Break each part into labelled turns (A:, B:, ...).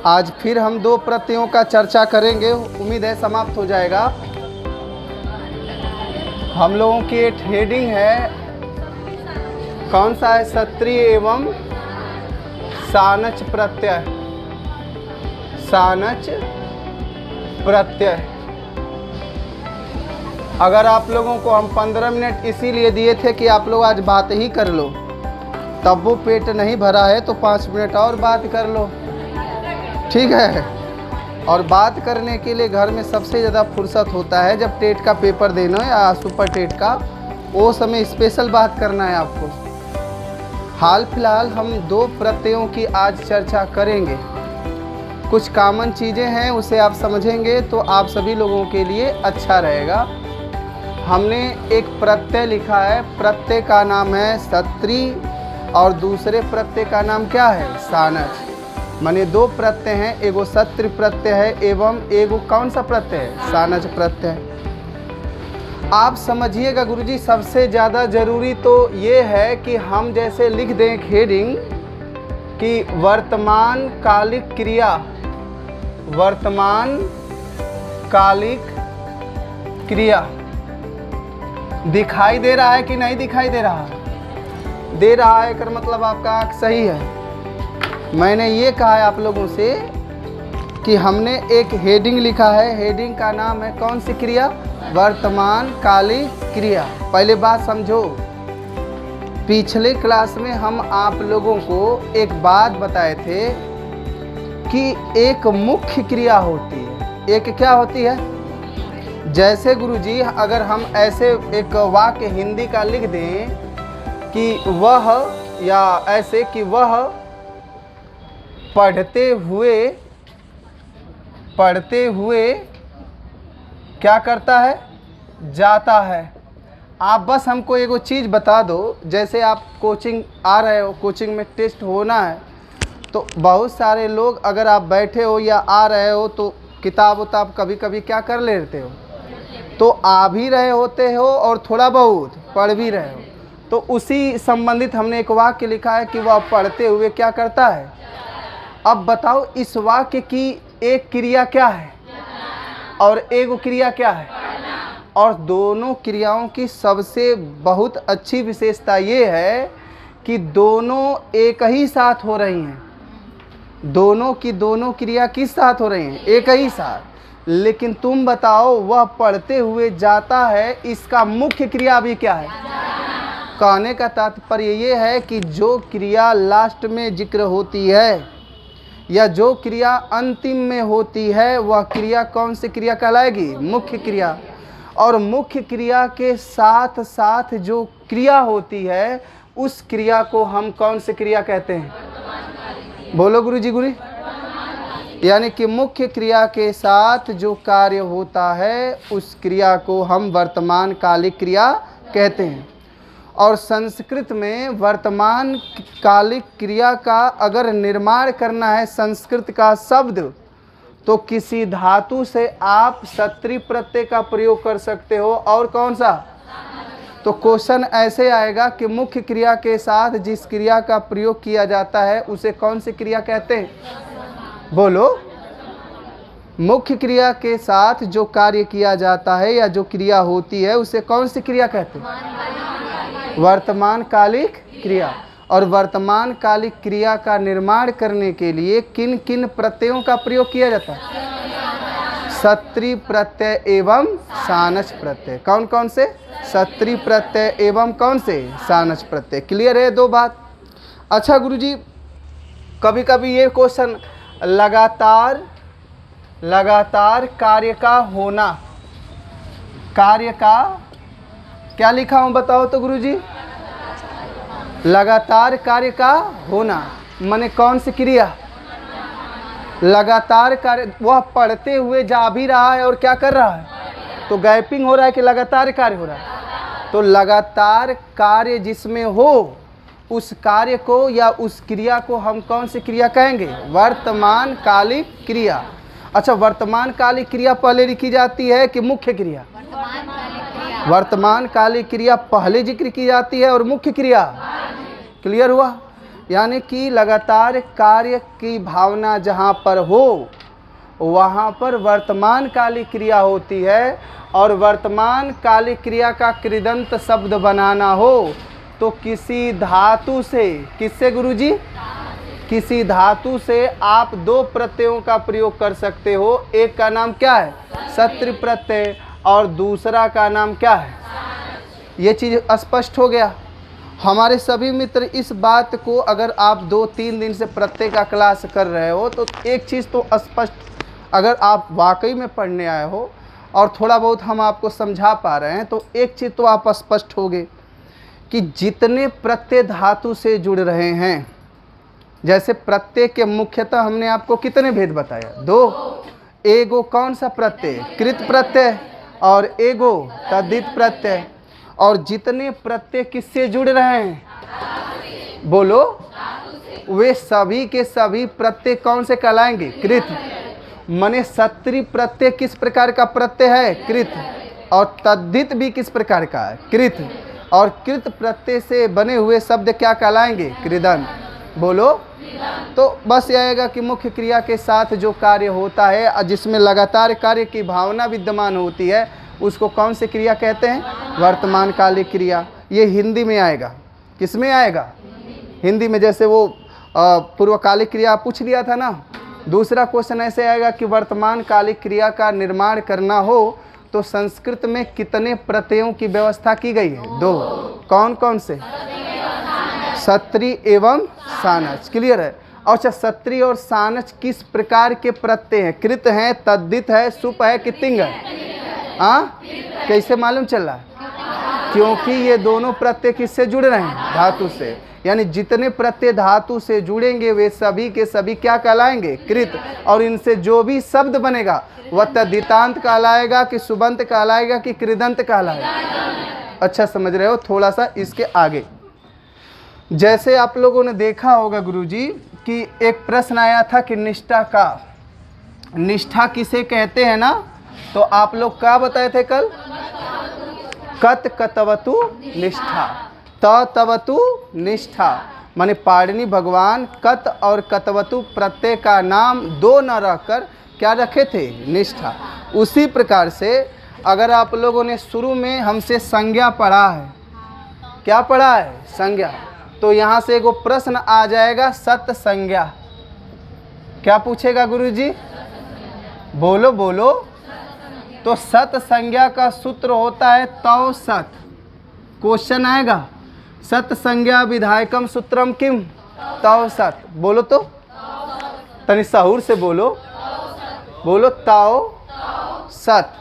A: आज फिर हम दो प्रत्ययों का चर्चा करेंगे। उम्मीद है समाप्त हो जाएगा। हम लोगों की एक हेडिंग है, कौन सा है? सत्रीय एवं सानच प्रत्यय। सानच प्रत्यय। अगर आप लोगों को हम 15 मिनट इसीलिए दिए थे कि आप लोग आज बात ही कर लो, तब वो पेट नहीं भरा है तो 5 मिनट और बात कर लो, ठीक है। और बात करने के लिए घर में सबसे ज़्यादा फुर्सत होता है जब टेट का पेपर देना है या सुपर टेट का, वो समय स्पेशल बात करना है आपको। हाल फिलहाल हम दो प्रत्ययों की आज चर्चा करेंगे। कुछ कॉमन चीज़ें हैं, उसे आप समझेंगे तो आप सभी लोगों के लिए अच्छा रहेगा। हमने एक प्रत्यय लिखा है, प्रत्यय का नाम है सत्री और दूसरे प्रत्यय का नाम क्या है? सानच। माने दो प्रत्यय हैं, एगो सत्री प्रत्यय है एवं एगो कौन सा प्रत्यय है? सानच प्रत्यय। आप समझिएगा गुरुजी, सबसे ज़्यादा ज़रूरी तो ये है कि हम जैसे लिख दें एक हेडिंग कि वर्तमान कालिक क्रिया। वर्तमान कालिक क्रिया दिखाई दे रहा है कि नहीं दिखाई दे रहा? दे रहा है कर मतलब आपका आँख सही है। मैंने ये कहा है आप लोगों से कि हमने एक हेडिंग लिखा है, हेडिंग का नाम है कौन सी क्रिया? वर्तमान कालिक क्रिया। पहले बात समझो, पिछले क्लास में हम आप लोगों को एक बात बताए थे कि एक मुख्य क्रिया होती है। एक क्या होती है? जैसे गुरुजी अगर हम ऐसे एक वाक्य हिंदी का लिख दें कि वह, या ऐसे कि वह पढ़ते हुए क्या करता है? जाता है। आप बस हमको एगो चीज़ बता दो, जैसे आप कोचिंग आ रहे हो, कोचिंग में टेस्ट होना है, तो बहुत सारे लोग अगर आप बैठे हो या आ रहे हो तो किताब उताब कभी कभी क्या कर लेते हो, तो आ भी रहे होते हो और थोड़ा बहुत पढ़ भी रहे हो। तो उसी संबंधित हमने एक वाक्य लिखा है कि वह पढ़ते हुए क्या करता है। अब बताओ इस वाक्य की एक क्रिया क्या है और एक क्रिया क्या है? और दोनों क्रियाओं की सबसे बहुत अच्छी विशेषता ये है कि दोनों एक ही साथ हो रही हैं। दोनों की दोनों क्रिया किस साथ हो रही हैं? एक ही साथ। लेकिन तुम बताओ, वह पढ़ते हुए जाता है, इसका मुख्य क्रिया भी क्या है? कहने का तात्पर्य ये है कि जो क्रिया लास्ट में जिक्र होती है या जो क्रिया अंतिम में होती है, वह क्रिया कौन सी क्रिया कहलाएगी? मुख्य क्रिया। और मुख्य क्रिया के साथ साथ जो क्रिया होती है, उस क्रिया को हम कौन सी क्रिया कहते हैं? बोलो गुरुजी। गुरु यानी कि मुख्य क्रिया के साथ जो कार्य होता है, उस क्रिया को हम वर्तमान कालिक क्रिया कहते हैं। और संस्कृत में वर्तमान कालिक क्रिया का अगर निर्माण करना है संस्कृत का शब्द, तो किसी धातु से आप सत्री प्रत्यय का प्रयोग कर सकते हो। और कौन सा? तो क्वेश्चन ऐसे आएगा कि मुख्य क्रिया के साथ जिस क्रिया का प्रयोग किया जाता है उसे कौन सी क्रिया कहते हैं? बोलो। मुख्य क्रिया के साथ जो कार्य किया जाता है या जो क्रिया होती है उसे कौन सी क्रिया कहते हैं? वर्तमान कालिक क्रिया। और वर्तमान कालिक क्रिया का निर्माण करने के लिए किन किन प्रत्ययों का प्रयोग किया जाता है? सत्री प्रत्यय एवं सानच प्रत्यय। कौन कौन से? सत्री प्रत्यय एवं कौन से? सानच प्रत्यय। क्लियर है दो बात? अच्छा गुरुजी, कभी कभी ये क्वेश्चन, लगातार कार्य का होना, कार्य का क्या लिखा हूँ बताओ तो गुरुजी? लगातार कार्य का होना माने कौन सी क्रिया? लगातार कार्य। वह पढ़ते हुए जा भी रहा है और क्या कर रहा है? तो गैपिंग हो रहा है कि लगातार कार्य हो रहा है? तो लगातार कार्य जिसमें हो, उस कार्य को या उस क्रिया को हम कौन सी क्रिया कहेंगे? वर्तमान कालिक क्रिया। अच्छा, वर्तमान कालिक क्रिया पहले लिखी जाती है कि मुख्य क्रिया? वर्तमान कालिक क्रिया पहले जिक्र की जाती है और मुख्य क्रिया। क्लियर हुआ? यानी कि लगातार कार्य की भावना जहाँ पर हो वहाँ पर वर्तमान कालिक क्रिया होती है, और वर्तमान कालिक क्रिया का कृदंत शब्द बनाना हो तो किसी धातु से, किससे गुरुजी? किसी धातु से आप दो प्रत्ययों का प्रयोग कर सकते हो। एक का नाम क्या है? सत्रि प्रत्यय, और दूसरा का नाम क्या है? ये चीज़ स्पष्ट हो गया। हमारे सभी मित्र इस बात को अगर आप 2-3 दिन से प्रत्यय का क्लास कर रहे हो तो एक चीज़ तो स्पष्ट, अगर आप वाकई में पढ़ने आए हो और थोड़ा बहुत हम आपको समझा पा रहे हैं तो एक चीज़ तो आप स्पष्ट होगे कि जितने प्रत्यय धातु से जुड़ रहे हैं, जैसे प्रत्यय के मुख्यतः हमने आपको कितने भेद बताया? 2। एगो कौन सा प्रत्यय? कृत प्रत्यय, और एगो तद्धित प्रत्यय। और जितने प्रत्यय किससे जुड़ रहे हैं? बोलो। वे सभी के सभी प्रत्यय कौन से कहलाएंगे? कृत। माने सत्रि प्रत्यय किस प्रकार का प्रत्यय है? कृत। और तद्धित भी किस प्रकार का है? कृत। और कृत प्रत्यय से बने हुए शब्द क्या कहलाएंगे? कृदंत। बोलो। तो बस यह आएगा कि मुख्य क्रिया के साथ जो कार्य होता है, जिसमें लगातार कार्य की भावना विद्यमान होती है, उसको कौन सी क्रिया कहते हैं? वर्तमान कालिक क्रिया। ये हिंदी में आएगा। किस में आएगा? हिंदी में। जैसे वो पूर्वकालिक क्रिया पूछ लिया था ना। दूसरा क्वेश्चन ऐसे आएगा कि वर्तमान कालिक क्रिया का निर्माण करना हो तो संस्कृत में कितने प्रत्ययों की व्यवस्था की गई है? 2। कौन कौन से? सत्रि एवं सानच। क्लियर है? अच्छा, सत्रि और सानच किस प्रकार के प्रत्यय हैं? कृत हैं, तद्धित है, सुप है कि तिंग है? कैसे मालूम चल रहा है? क्योंकि ये दोनों प्रत्यय किससे जुड़ रहे हैं? धातु से। यानी जितने प्रत्यय धातु से जुड़ेंगे वे सभी के सभी क्या कहलाएंगे? कृत। और इनसे जो भी शब्द बनेगा वह तद्धितांत कहलाएगा कि सुबंत कहलाएगा कि कृदंत कहलाएगा? अच्छा समझ रहे हो? थोड़ा सा इसके आगे, जैसे आप लोगों ने देखा होगा गुरुजी कि एक प्रश्न आया था कि निष्ठा किसे कहते हैं ना, तो आप लोग क्या बताए थे कल? कत कतवतु निष्ठा, तवतु निष्ठा। माने पाणिनि भगवान कत और कतवतु प्रत्यय का नाम 2 न रखकर क्या रखे थे? निष्ठा। उसी प्रकार से अगर आप लोगों ने शुरू में हमसे संज्ञा पढ़ा है, क्या पढ़ा है? संज्ञा। तो यहाँ से एगो प्रश्न आ जाएगा, सत संज्ञा। क्या पूछेगा गुरुजी? बोलो बोलो। तो सत संज्ञा का सूत्र होता है तौ सत। क्वेश्चन आएगा, सत संज्ञा विधायकम सूत्रम किम? तौ सत। बोलो तो, तनि सहूर से बोलो। बोलो तौ सत।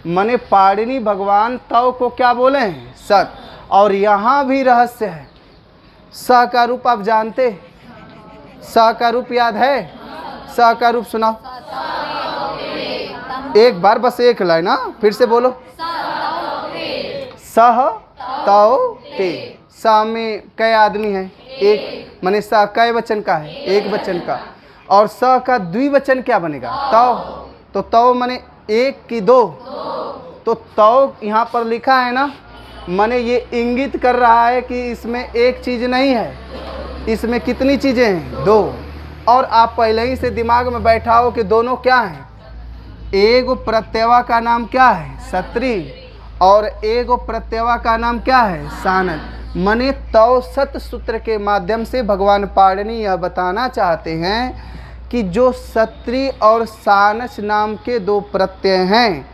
A: माने पाणिनि भगवान तौ को क्या बोले हैं? सत। और यहाँ भी रहस्य है। स का रूप आप जानते? स का रूप याद है? स का रूप सुनाओ एक बार, बस एक लाइन। फिर से बोलो। सह तौ ते। स में कई आदमी है? एक। माने स कई वचन का है? एक वचन का। और स का द्विवचन क्या बनेगा? तौ। तो तौ माने एक की 2। तो तौ यहाँ पर लिखा है ना, माने ये इंगित कर रहा है कि इसमें एक चीज़ नहीं है, इसमें कितनी चीज़ें हैं? 2। और आप पहले ही से दिमाग में बैठा हो कि दोनों क्या हैं? एगो प्रत्यवा का नाम क्या है? सत्रि, और एगो प्रत्यवा का नाम क्या है? सानच। माने तौ सत सूत्र के माध्यम से भगवान पाणिनि यह बताना चाहते हैं कि जो सत्रि और सानच नाम के 2 प्रत्यय हैं,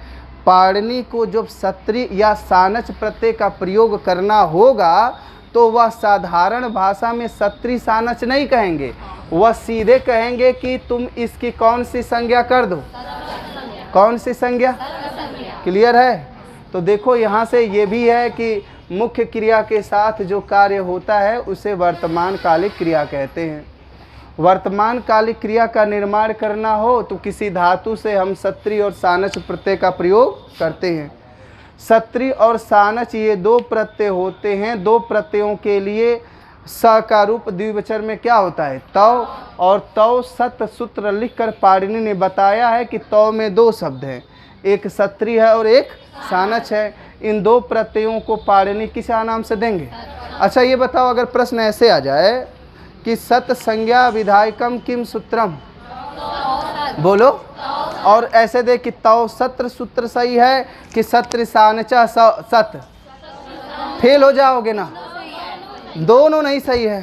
A: पाणिनि को जब सत्रि या सानच प्रत्यय का प्रयोग करना होगा तो वह साधारण भाषा में सत्रि सानच नहीं कहेंगे, वह सीधे कहेंगे कि तुम इसकी कौन सी संज्ञा कर दो? कौन सी संज्ञा? क्लियर है? तो देखो यहाँ से ये भी है कि मुख्य क्रिया के साथ जो कार्य होता है उसे वर्तमान कालिक क्रिया कहते हैं। वर्तमान कालिक क्रिया का निर्माण करना हो तो किसी धातु से हम सत्रि और सानच प्रत्यय का प्रयोग करते हैं। सत्रि और सानच ये 2 प्रत्यय होते हैं। 2 प्रत्ययों के लिए स का रूप द्विवचन में क्या होता है? तौ। और तौ सत सूत्र लिखकर पाणिनि ने बताया है कि तौ में 2 शब्द हैं, एक सत्रि है और एक सानच है। इन 2 प्रत्ययों को पाणिनि किस नाम से देंगे? अच्छा ये बताओ, अगर प्रश्न ऐसे आ जाए कि सत संज्ञा विधायकम किम सूत्रम, बोलो। और ऐसे देख कि तौ सत्र सूत्र सही है कि सत्र सानचा सत, फेल हो जाओगे ना, दोनों नहीं सही है।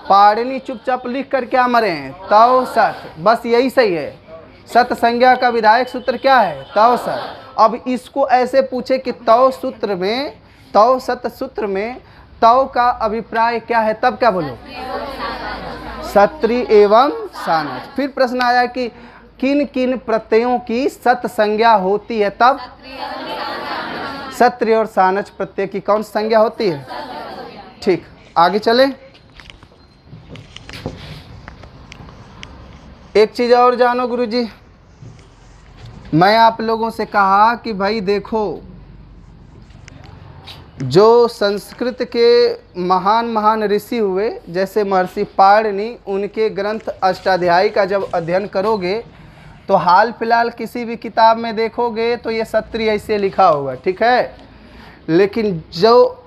A: पाड़नी चुपचाप लिख कर क्या मरे हैं, तौ सत, बस यही सही है। सत संज्ञा का विधायक सूत्र क्या है, तौ सत। अब इसको ऐसे पूछे कि तौ सूत्र में, तौ सत सूत्र में तौ का अभिप्राय क्या है, तब क्या बोलो, सत्री एवं सानच। फिर प्रश्न आया कि किन किन प्रत्ययों की सत संज्ञा होती है, तब सत्री और सानच प्रत्यय की कौन संज्ञा होती है। ठीक, आगे चले। एक चीज और जानो गुरुजी, मैं आप लोगों से कहा कि भाई देखो, जो संस्कृत के महान महान ऋषि हुए जैसे महर्षि पाणिनि, उनके ग्रंथ अष्टाध्यायी का जब अध्ययन करोगे तो हाल फिलहाल किसी भी किताब में देखोगे तो ये सत्री ऐसे लिखा होगा, ठीक है। लेकिन जो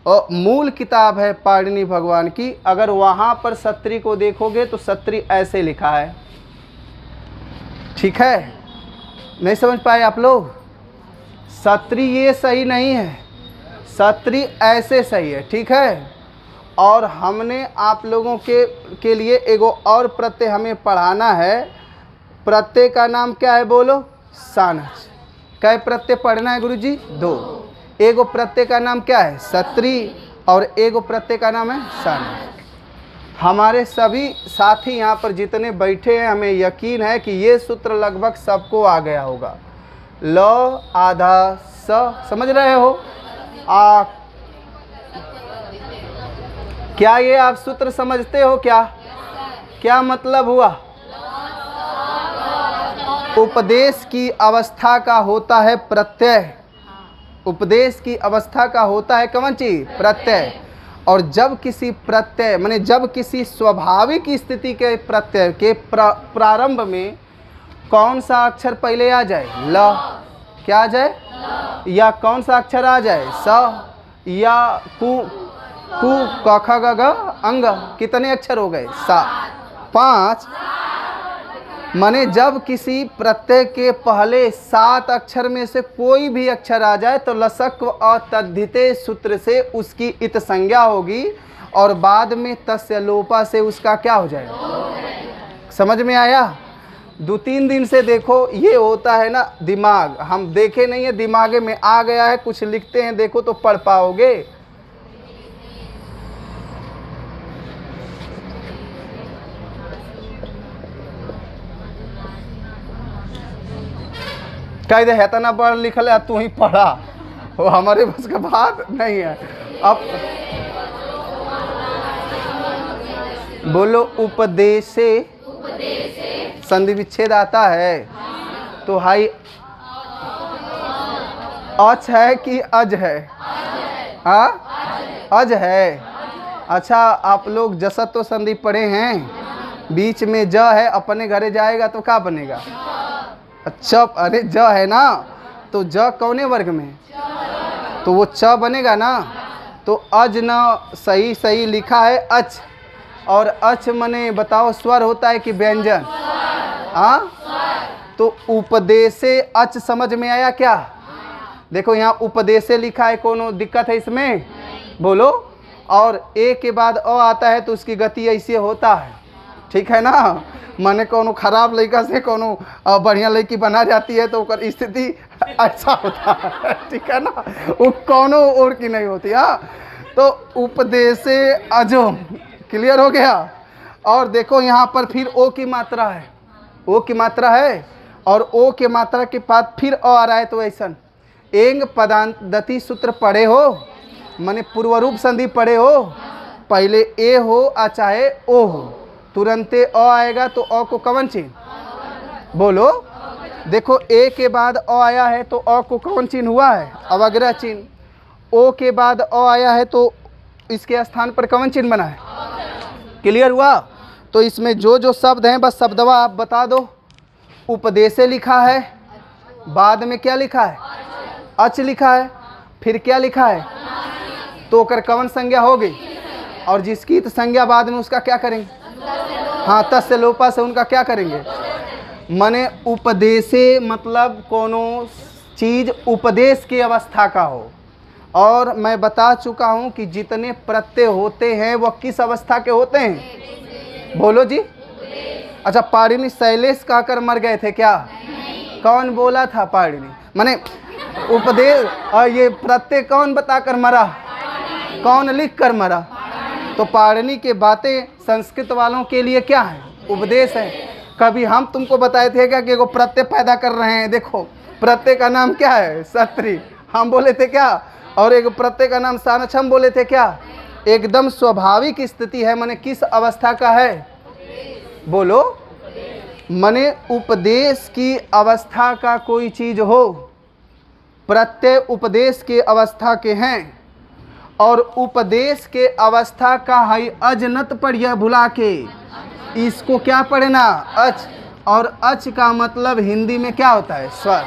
A: मूल किताब है पाणिनि भगवान की, अगर वहाँ पर सत्री को देखोगे तो सत्री ऐसे लिखा है, ठीक है। नहीं समझ पाए आप लोग, सत्री ये सही नहीं है, सत्री ऐसे सही है, ठीक है। और हमने आप लोगों के लिए एगो और प्रत्यय हमें पढ़ाना है। प्रत्यय का नाम क्या है, बोलो, सानच। कै प्रत्यय पढ़ना है गुरुजी, 2। एगो प्रत्यय का नाम क्या है, सत्री, और एगो प्रत्यय का नाम है सानच। हमारे सभी साथी यहाँ पर जितने बैठे हैं, हमें यकीन है कि ये सूत्र लगभग सबको आ गया होगा। ल आधा स, समझ रहे हो। क्या ये आप सूत्र समझते हो, क्या मतलब हुआ। उपदेश की अवस्था का होता है प्रत्यय, उपदेश की अवस्था का होता है कौन चीज, प्रत्यय। और जब किसी प्रत्यय माने जब किसी स्वाभाविक स्थिति के प्रत्यय के प्रारंभ में कौन सा अक्षर पहले आ जाए, ल, क्या आ जाए, या कौन सा अक्षर आ जाए, स, या कु, क ख ग घ अंग, कितने अक्षर हो गए, 5। माने जब किसी प्रत्यय के पहले 7 अक्षर में से कोई भी अक्षर आ जाए तो लसक्व अतद्धिते सूत्र से उसकी इत संज्ञा होगी, और बाद में तस्य लोपा से उसका क्या हो जाएगा। समझ में आया। 2-3 दिन से देखो ये होता है ना, दिमाग हम देखे नहीं है, दिमागे में आ गया है, कुछ लिखते हैं देखो तो पढ़ पाओगे। कह दे है ना पढ़ लिखल है, तू ही पढ़ा, वो हमारे बस का बात नहीं है। अब बोलो, उपदेशे संधि विच्छेद आता है तो हाई अच है कि अज है, हाँ अज है। अच्छा, आप लोग जसत तो संधि पढ़े हैं, बीच में ज है, अपने घरे जाएगा तो क्या बनेगा, अच्छा, अरे ज है ना, तो ज कौने वर्ग में, तो वो च बनेगा ना। तो अज न सही सही लिखा है अच, और अच मने बताओ स्वर होता है कि व्यंजन, हाँ। तो उपदेशे अच समझ में आया क्या। देखो यहाँ उपदेशे लिखा है, कोनो दिक्कत है इसमें, बोलो। और ए के बाद अ आता है तो उसकी गति ऐसे होता है, ठीक है ना। माने कोनो खराब लड़का से कोनो बढ़िया लड़की बना जाती है तो उसकी स्थिति ऐसा होता है, ठीक है ना, वो कोनो और की नहीं होती। हाँ, तो उपदेशे अजो, क्लियर हो गया। और देखो यहाँ पर फिर ओ की मात्रा है, ओ की मात्रा है, और ओ के मात्रा के बाद फिर अ आ रहा है। तो ऐसा एंग पदांतति सूत्र पढ़े हो, माने पूर्वरूप संधि पढ़े हो, पहले ए हो आ चाहे ओ हो, तुरंते अ आएगा तो अ को कौन चिन्ह, बोलो। देखो ए के बाद अ आया है तो अ को कौन चिन्ह हुआ है, अवग्रह चिन्ह। ओ के बाद अ आया है तो इसके स्थान पर कौन चिन्ह बना है, क्लियर हुआ। तो इसमें जो जो शब्द हैं बस शब्दवा आप बता दो। उपदेशे लिखा है, बाद में क्या लिखा है, अच लिखा है, फिर क्या लिखा है, तो कर कौन संज्ञा होगी, और जिसकी इत संज्ञा बाद में उसका क्या करेंगे? हाँ, तस्य लोपा से उनका क्या करेंगे? मने उपदेशे मतलब कोनो चीज उपदेश की अवस्था का हो। और मैं बता चुका हूं कि जितने प्रत्यय होते हैं वह किस अवस्था के होते हैं? बोलो जी। अच्छा, पाणिनि शैलेश कहकर मर गए थे क्या? कौन बोला था पाणिनि? माने उपदेश, और ये प्रत्यय कौन बताकर मरा? कौन लिख कर मरा? तो पाणिनि की बातें संस्कृत वालों के लिए क्या है? उपदेश है। कभी हम तुमको बताए थे क्या कि वो प्रत्यय पैदा कर रहे हैं? देखो, प्रत्यय का नाम क्या है? सत्री। हम बोले थे क्या? और एक प्रत्यय का नाम सानछम बोले थे क्या? एकदम स्वाभाविक स्थिति है। माने किस अवस्था का है? बोलो। माने उपदेश की अवस्था का कोई चीज हो, प्रत्यय उपदेश के अवस्था के हैं, और उपदेश के अवस्था का है अजनत पर यह भुला के, इसको क्या पढ़ना? अच। और अच का मतलब हिंदी में क्या होता है? स्वर।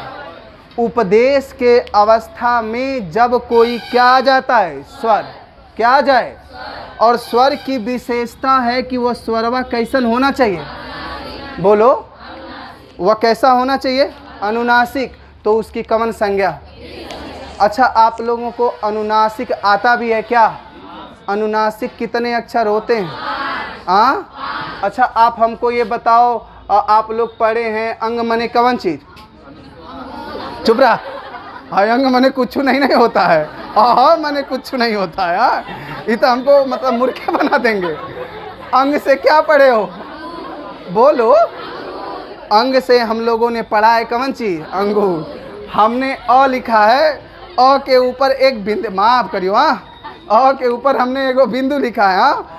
A: उपदेश के अवस्था में जब कोई क्या आ जाता है? स्वर। क्या आ जाए? और स्वर की विशेषता है कि वह स्वरवा कैसन होना चाहिए? बोलो, वह कैसा होना चाहिए? अनुनासिक। तो उसकी कवन संज्ञा? अच्छा, आप लोगों को अनुनासिक आता भी है क्या? अनुनासिक कितने अक्षर होते हैं? हाँ। अच्छा, आप हमको ये बताओ, आप लोग पढ़े हैं अंग मने कवन चीज? चुप रहा। हाँ, अंग मने कुछ नहीं होता है। हाँ, मने कुछ नहीं होता है। हाँ, ये तो हमको मतलब मूर्ख बना देंगे। अंग से क्या पढ़े हो? बोलो। अंग से हम लोगों ने पढ़ा है कवन चीज? अंगूर। हमने अ लिखा है, अ के ऊपर एक बिंदु, माफ करियो, हाँ, अ के ऊपर हमने एगो बिंदु लिखा है। हाँ,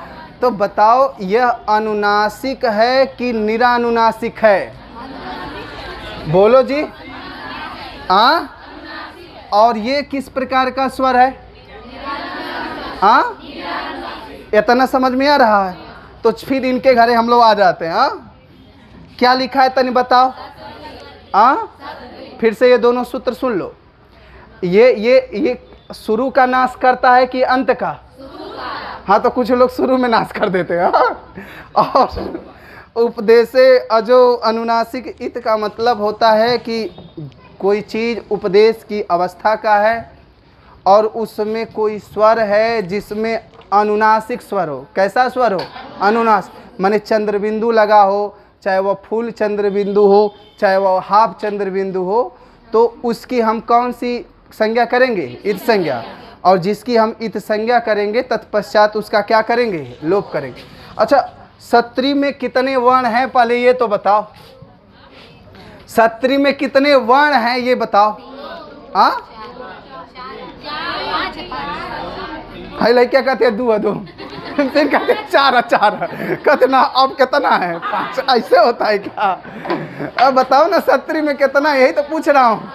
A: तो बताओ यह अनुनासिक है कि निरानुनासिक है? बोलो जी। हाँ, और ये किस प्रकार का स्वर है? हाँ, इतना समझ में आ रहा है? तो फिर इनके घरे हम लोग आ जाते हैं। हाँ, क्या लिखा है तनी बताओ। हाँ, फिर से ये दोनों सूत्र सुन लो। ये शुरू का नाश करता है कि अंत का? हाँ, तो कुछ लोग शुरू में नाश कर देते हैं। और उपदेशे अजो अनुनासिक इत का मतलब होता है कि कोई चीज़ उपदेश की अवस्था का है और उसमें कोई स्वर है जिसमें अनुनासिक स्वर हो। कैसा स्वर हो? अनुनास। माने चंद्रबिंदु लगा हो, चाहे वह फूल चंद्रबिंदु हो, चाहे वह हाफ चंद्रबिंदु हो, तो उसकी हम कौन सी संज्ञा करेंगे? इत संज्ञा। और जिसकी हम इत संज्ञा करेंगे तत्पश्चात उसका क्या करेंगे? लोप करेंगे। अच्छा, सत्री में कितने वर्ण हैं पहले ये तो बताओ। सत्री में कितने वर्ण हैं ये बताओ। हाँ, भाई लड़का क्या कहते हैं? दो फिर कहते हैं चार। कहते ना अब कितना है? 5। ऐसे होता है क्या? अब बताओ ना, सत्री में कितना? यही तो पूछ रहा हूँ।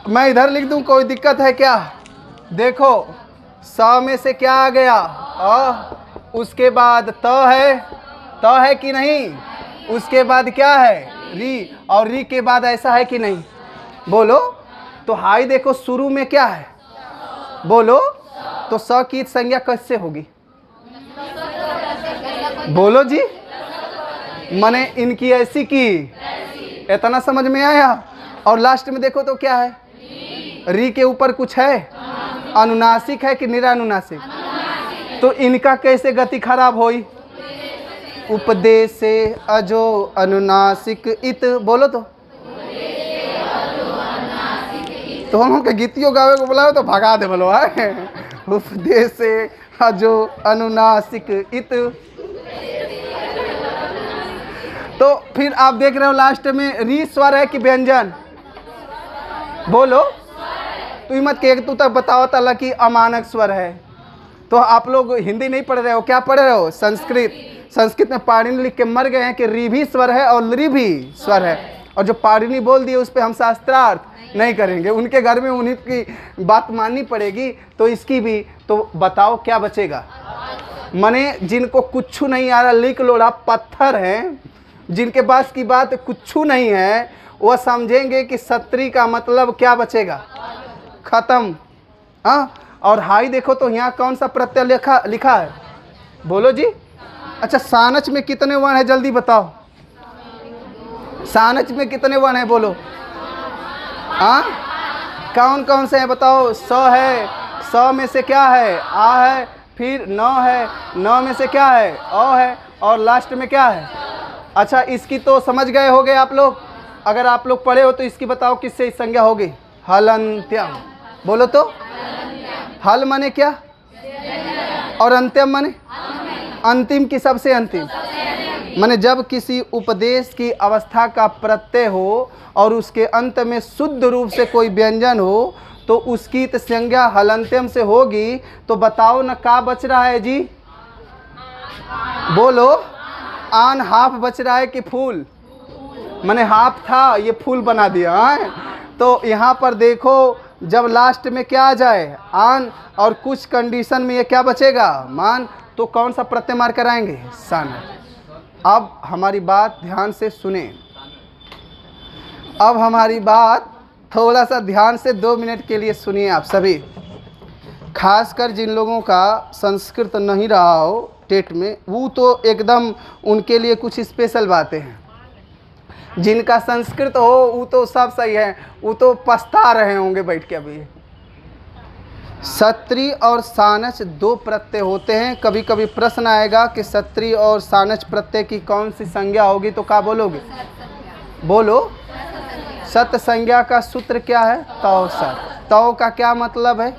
A: मैं इधर लिख दूं, कोई दिक्कत है क्या? देखो, स में से क्या आ गया? अ। उसके बाद त है कि नहीं? उसके बाद क्या है? री। और री के बाद ऐसा है कि नहीं? बोलो। तो हाई देखो, शुरू में क्या है? बोलो। तो स की संज्ञा कैसे होगी? बोलो जी। मने इनकी ऐसी की, इतना समझ में आया? और लास्ट में देखो तो क्या है? री के ऊपर कुछ है? अनुनासिक है कि निरानुनासिक? तो इनका कैसे गति खराब होई? उपदेशे अजो अनुनासिक इत। बोलो तो हम के गीतियों गावे को बुलाओ तो भगा दे बोलो। है उपदेशे अजो अनुनासिक इत। तो फिर आप देख रहे हो लास्ट में री स्वर है कि व्यंजन? बोलो। तू मत के तू तक बताओ तला कि अमानक स्वर है। तो आप लोग हिंदी नहीं पढ़ रहे हो, क्या पढ़ रहे हो? संस्कृत में पाणिनि लिख के मर गए हैं कि री भी स्वर है और लरी भी स्वर है। और जो पाणिनि बोल दिए उस पर हम शास्त्रार्थ नहीं करेंगे, उनके घर में उन्हीं की बात माननी पड़ेगी। तो इसकी भी तो बताओ क्या बचेगा? मने जिनको कुछ नहीं आ रहा, लिख लोड़ा पत्थर हैं, जिनके पास की बात कुछ नहीं है, वह समझेंगे कि सत्री का मतलब क्या बचेगा? खत्म। हाँ, और हाई देखो तो यहाँ कौन सा प्रत्यय लिखा है? बोलो जी। अच्छा, सानच में कितने वर्ण है जल्दी बताओ। सानच में कितने वर्ण है बोलो। हाँ, कौन कौन से हैं बताओ। स है, स में से क्या है? आ है, फिर न है, न में से क्या है? अ है, और लास्ट में क्या है? अच्छा, इसकी तो समझ गए होगे आप लोग। अगर आप लोग पढ़े हो तो इसकी बताओ किससे संज्ञा होगी? हलंत्यम। बोलो तो। हल माने क्या और अंत्यम माने? अंतिम की सबसे अंतिम। माने जब किसी उपदेश की अवस्था का प्रत्यय हो और उसके अंत में शुद्ध रूप से कोई व्यंजन हो तो उसकी तो संज्ञा हलंत्यम से होगी। तो बताओ ना, का बच रहा है जी? बोलो। आन हाफ बच रहा है कि फूल? माने हाफ था, ये फूल बना दिया है। तो यहाँ पर देखो, जब लास्ट में क्या आ जाए? आन, और कुछ कंडीशन में ये क्या बचेगा? मान। तो कौन सा प्रत्यय मार कर आएंगे? सन। अब हमारी बात ध्यान से सुने। अब हमारी बात थोड़ा सा ध्यान से 2 मिनट के लिए सुनिए आप सभी। खासकर जिन लोगों का संस्कृत नहीं रहा हो टेट में, वो तो एकदम उनके लिए कुछ स्पेशल बातें हैं। जिनका संस्कृत हो वो तो सब सही है, वो तो पछता रहे होंगे बैठ के अभी। सत्री और सानच 2 प्रत्यय होते हैं। कभी कभी प्रश्न आएगा कि सत्री और सानच प्रत्यय की कौन सी संज्ञा होगी, तो क्या बोलोगे? बोलो। सत संज्ञा का सूत्र क्या है? तौ सत। तौ का क्या मतलब है?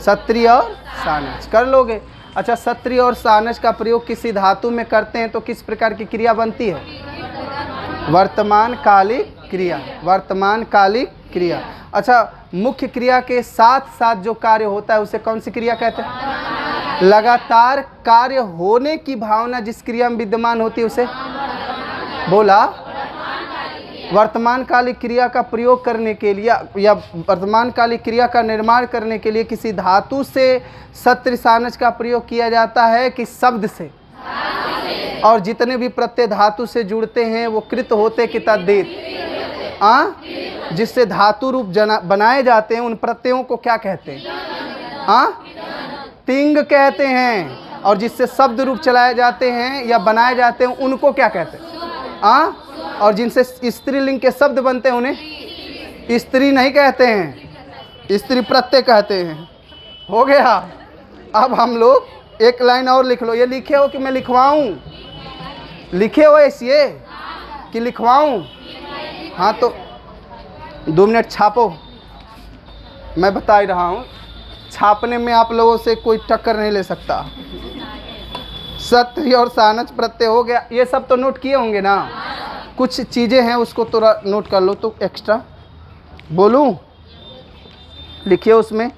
A: सत्री और सानच। कर लोगे? अच्छा, सत्री और सानच का प्रयोग किसी धातु में करते हैं तो किस प्रकार की क्रिया बनती है? वर्तमान कालिक क्रिया। वर्तमान कालिक क्रिया। अच्छा, मुख्य क्रिया के साथ साथ जो कार्य होता है उसे कौन सी क्रिया कहते हैं? लगातार कार्य होने की भावना जिस क्रिया में विद्यमान होती है उसे बोला। वर्तमान कालिक क्रिया का प्रयोग करने के लिए या वर्तमान कालिक क्रिया का निर्माण करने के लिए किसी धातु से सत्र सानच का प्रयोग किया जाता है कि शब्द से? और जितने भी प्रत्यय धातु से जुड़ते हैं वो कृत होते कि तद्धित? जिससे धातु रूप बनाए जाते हैं उन प्रत्ययों को क्या कहते हैं? तिंग कहते हैं। और जिससे शब्द रूप चलाए जाते हैं या बनाए जाते हैं उनको क्या कहते हैं? और जिनसे स्त्रीलिंग के शब्द बनते हैं उन्हें स्त्री नहीं कहते हैं, स्त्री प्रत्यय कहते हैं। हो गया। अब हम लोग एक लाइन और लिख लो। ये लिखे हो कि मैं लिखवाऊं? लिखे हो ऐसे कि लिखवाऊं? हाँ, तो 2 मिनट छापो। मैं बता ही रहा हूँ, छापने में आप लोगों से कोई टक्कर नहीं ले सकता। सत्री और सानच प्रत्यय हो गया। ये सब तो नोट किए होंगे ना? कुछ चीज़ें हैं उसको थोड़ा नोट कर लो तो एक्स्ट्रा। बोलूं? लिखिए उसमें।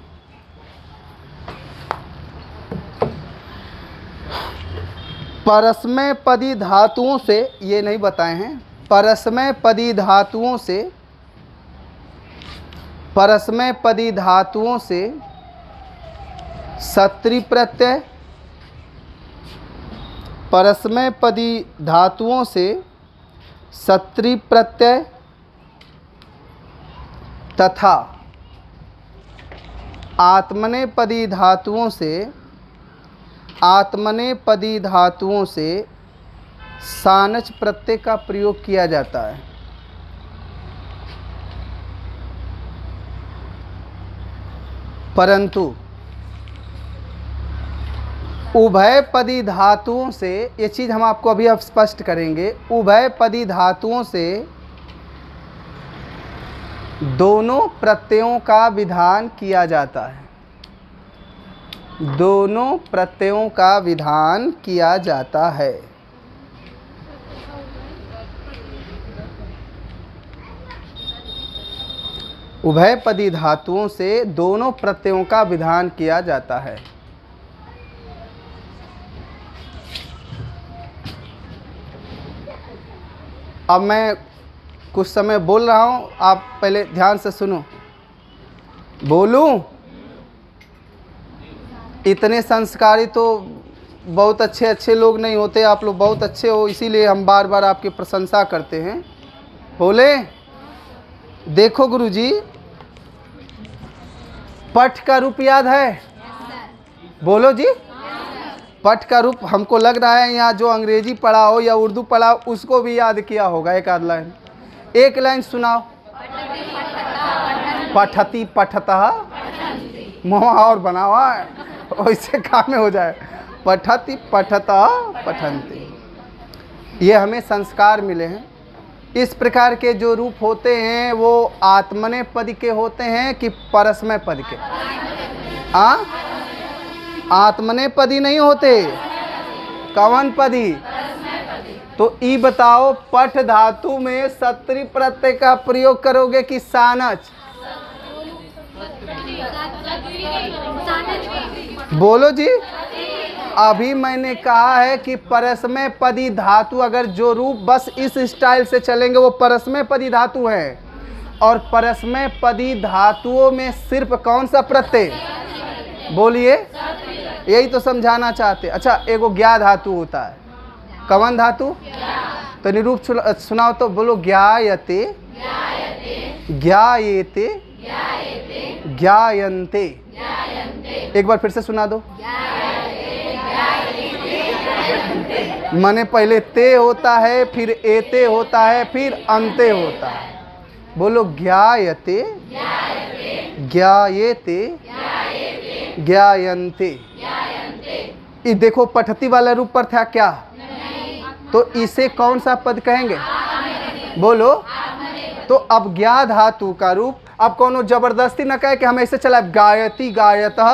A: परस्मय पदी धातुओं से, ये नहीं बताए हैं, परस्मय पदी धातुओं से, परस्मय पदी धातुओं से सत्री प्रत्यय, परस्मय पदी धातुओं से सत्री प्रत्यय तथा आत्मनेपदी धातुओं से, आत्मनेपदी धातुओं से सानच प्रत्यय का प्रयोग किया जाता है। परंतु उभयपदी धातुओं से, ये चीज़ हम आपको अभी अब स्पष्ट करेंगे, उभयपदी धातुओं से दोनों प्रत्ययों का विधान किया जाता है। दोनों प्रत्ययों का विधान किया जाता है। उभयपदी धातुओं से दोनों प्रत्ययों का विधान किया जाता है। अब मैं कुछ समय बोल रहा हूँ, आप पहले ध्यान से सुनो। बोलूं? इतने संस्कारी तो बहुत अच्छे अच्छे लोग नहीं होते, आप लोग बहुत अच्छे हो, इसीलिए हम बार बार आपकी प्रशंसा करते हैं। बोले? देखो गुरुजी, पठ का रूप याद है? बोलो जी। पठ का रूप हमको लग रहा है यहाँ जो अंग्रेजी पढ़ा हो या उर्दू पढ़ा हो उसको भी याद किया होगा। एक आध लाइन, एक लाइन सुनाओ। पठती पठतः, मुँह और बनावा वैसे काम में हो जाए। पठती पठतः पठन्ति, ये हमें संस्कार मिले हैं। इस प्रकार के जो रूप होते हैं वो आत्मनेपदी के होते हैं कि परस्मैपदी के? आत्मनेपदी नहीं होते, कवन पदी? तो ई बताओ, पठ धातु में सत्री प्रत्यय का प्रयोग करोगे कि सानच? बोलो जी। अभी मैंने कहा है कि परस्मैपदी धातु, अगर जो रूप बस इस स्टाइल से चलेंगे वो परस्मैपदी धातु है। और परस्मैपदी धातुओं में सिर्फ कौन सा प्रत्यय? बोलिए, यही तो समझाना चाहते। अच्छा, एगो ज्ञा धातु होता है, कवन धातु? तो निरूप सुनाओ तो, बोलो। ज्ञायते, ज्ञायेते, ज्ञायन्ते। एक बार फिर से सुना दो। माने पहले ते होता है, फिर एते होता है, फिर अंते होता है। बोलो, ज्ञायते, ज्ञायेते, ज्ञायन्ते। ये देखो पठती वाला रूप पर था क्या? तो इसे कौन सा पद कहेंगे? बोलो। तो अब ज्ञा धातु का रूप, अब कोनो जबरदस्ती न कहे कि हम ऐसे चला गायती गायतः,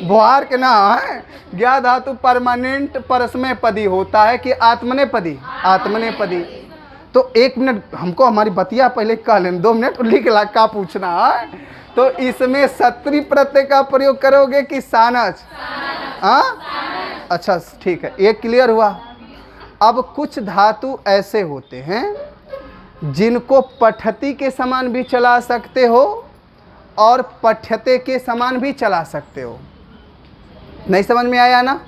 A: बुहार के ना है। ज्ञा धातु परमानेंट परस्मैपदी होता है कि आत्मनेपदी? आत्मनेपदी। तो एक मिनट हमको हमारी बतिया पहले कह लेने, 2 मिनट लिख ला का पूछना है। तो इसमें सत्री प्रत्यय का प्रयोग करोगे कि सानच? अच्छा ठीक है, ये क्लियर हुआ। अब कुछ धातु ऐसे होते हैं जिनको पठती के समान भी चला सकते हो और पठ्यते के समान भी चला सकते हो। नहीं समझ में आया ना?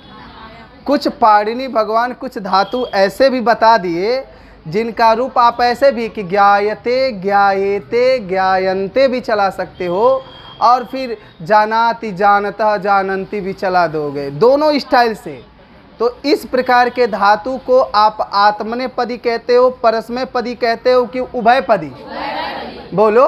A: कुछ पाणिनि भगवान कुछ धातु ऐसे भी बता दिए जिनका रूप आप ऐसे भी कि ज्ञायते, ज्ञायेते, ज्ञायन्ते भी चला सकते हो, और फिर जानाति, जानतः, जानन्ति भी चला दोगे, दोनों स्टाइल से। तो इस प्रकार के धातु को आप आत्मनेपदी कहते हो, परस्मैपदी कहते हो कि उभयपदी? बोलो।